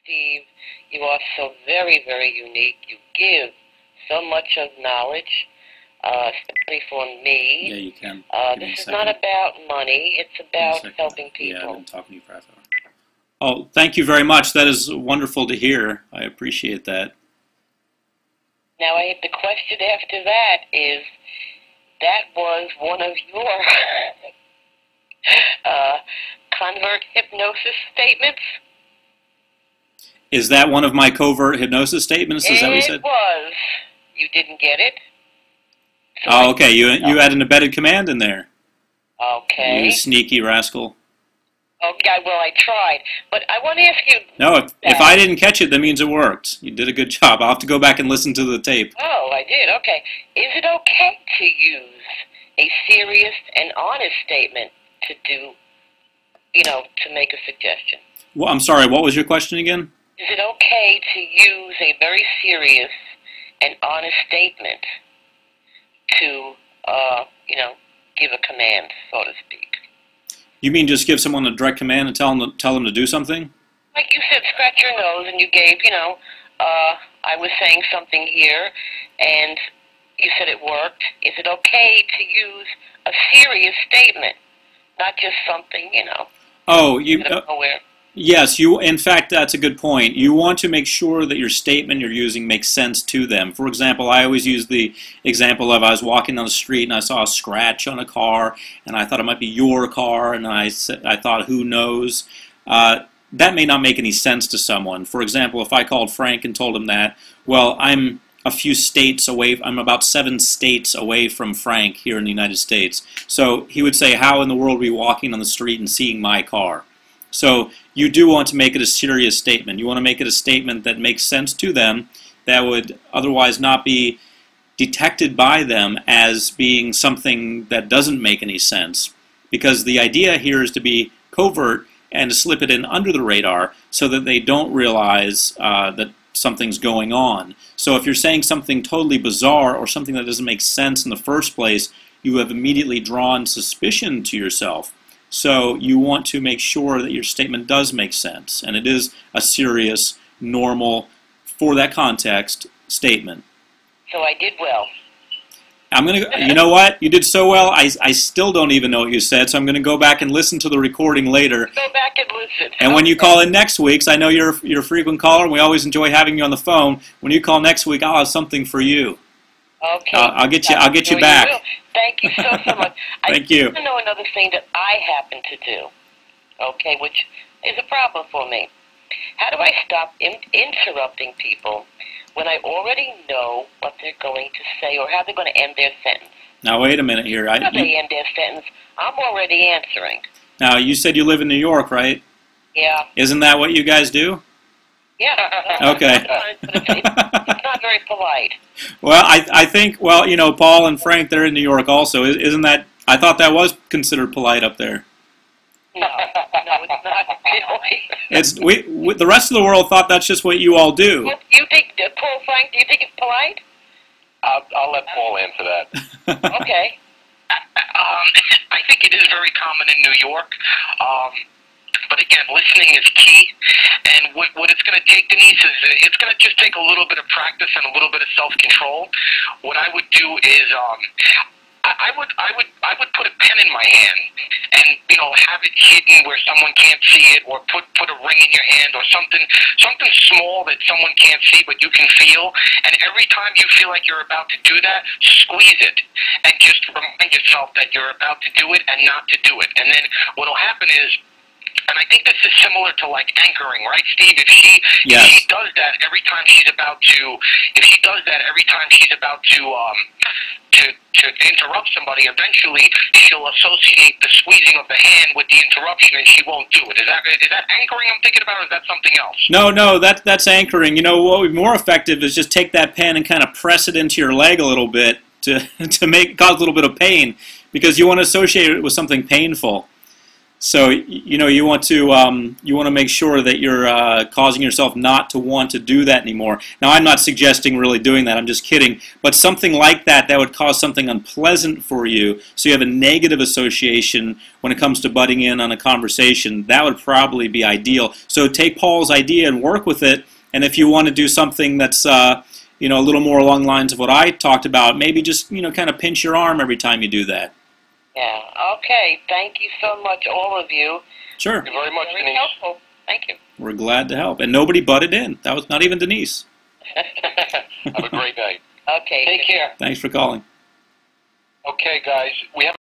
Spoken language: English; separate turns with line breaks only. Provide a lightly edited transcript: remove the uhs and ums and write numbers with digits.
Steve, you are so very, very unique. You give so much of knowledge, especially for me.
Yeah, you can.
This is not about money. It's about helping people.
Yeah, I've been talking to you for half an hour. Oh, thank you very much. That is wonderful to hear. I appreciate that.
Now, the question after that is, that was one of your convert hypnosis statements?
Is that one of my covert hypnosis statements? Is that what you said?
It was. You didn't get it? So
oh, okay. You had an embedded command in there.
Okay.
You sneaky rascal.
Okay, well, I tried. But I want to ask you...
No, if I didn't catch it, that means it worked. You did a good job. I'll have to go back and listen to the tape.
Oh, I did. Okay. Is it okay to use a serious and honest statement to do, to make a suggestion?
Well, I'm sorry, what was your question again?
Is it okay to use a very serious and honest statement to, give a command, so to speak?
You mean just give someone a direct command and tell them to do something?
Like you said, scratch your nose, and you gave, I was saying something here, and you said it worked. Is it okay to use a serious statement, not just something,
Oh,
nowhere?
Yes, in fact, that's a good point. You want to make sure that your statement you're using makes sense to them. For example, I always use the example of I was walking down the street and I saw a scratch on a car, and I thought it might be your car, and I thought, who knows? That may not make any sense to someone. For example, if I called Frank and told him that, well, I'm a few states away, I'm about 7 states away from Frank here in the United States. So he would say, how in the world are we walking on the street and seeing my car? So you do want to make it a serious statement. You want to make it a statement that makes sense to them, that would otherwise not be detected by them as being something that doesn't make any sense. Because the idea here is to be covert and to slip it in under the radar so that they don't realize that something's going on. So if you're saying something totally bizarre or something that doesn't make sense in the first place, you have immediately drawn suspicion to yourself. So you want to make sure that your statement does make sense, and it is a serious, normal, for that context, statement.
So I did well.
You know what? You did so well, I still don't even know what you said, so I'm going to go back and listen to the recording later.
Go back and listen.
And when you call in next week, I know you're a frequent caller, and we always enjoy having you on the phone. When you call next week, I'll have something for you.
Okay.
I'll get you back.
You Thank you so much.
Thank you.
I want to know another thing that I happen to do, okay, which is a problem for me. How do I stop interrupting people when I already know what they're going to say or how they're going to end their sentence?
Now, wait a minute here.
How they end their sentence, I'm already answering.
Now, you said you live in New York, right?
Yeah.
Isn't that what you guys do?
Yeah.
Okay.
It's not very polite.
Well, I think, Paul and Frank, they're in New York also. Isn't that, I thought that was considered polite up there.
No, it's not really.
The rest of the world thought that's just what you all do.
Well, you think, Paul, Frank, do you think it's polite?
I'll let Paul answer that.
Okay.
I think it is very common in New York. But again, listening is key, and what it's going to take, Denise, is it's going to just take a little bit of practice and a little bit of self-control. What I would do is I would put a pen in my hand and have it hidden where someone can't see it, or put a ring in your hand or something small that someone can't see but you can feel. And every time you feel like you're about to do that, squeeze it and just remind yourself that you're about to do it and not to do it. And then what'll happen is, and I think this is similar to like anchoring, right, Steve? If she does that every time she's about to, to interrupt somebody, eventually she'll associate the squeezing of the hand with the interruption, and she won't do it. Is that anchoring I'm thinking about, or is that something else?
No, that's anchoring. What would be more effective is just take that pen and kind of press it into your leg a little bit to cause a little bit of pain, because you want to associate it with something painful. So you want to make sure that you're causing yourself not to want to do that anymore. Now, I'm not suggesting really doing that. I'm just kidding. But something like that would cause something unpleasant for you. So you have a negative association when it comes to butting in on a conversation. That would probably be ideal. So take Paul's idea and work with it. And if you want to do something that's a little more along the lines of what I talked about, maybe just kind of pinch your arm every time you do that.
Yeah. Okay. Thank you so much, all of you.
Sure.
Thank you very much,
Very
Denise.
helpful. Thank you.
We're glad to help. And nobody butted in. That was not even Denise.
Have a great day.
Okay.
Take care.
Thanks for calling.
Okay, guys, we have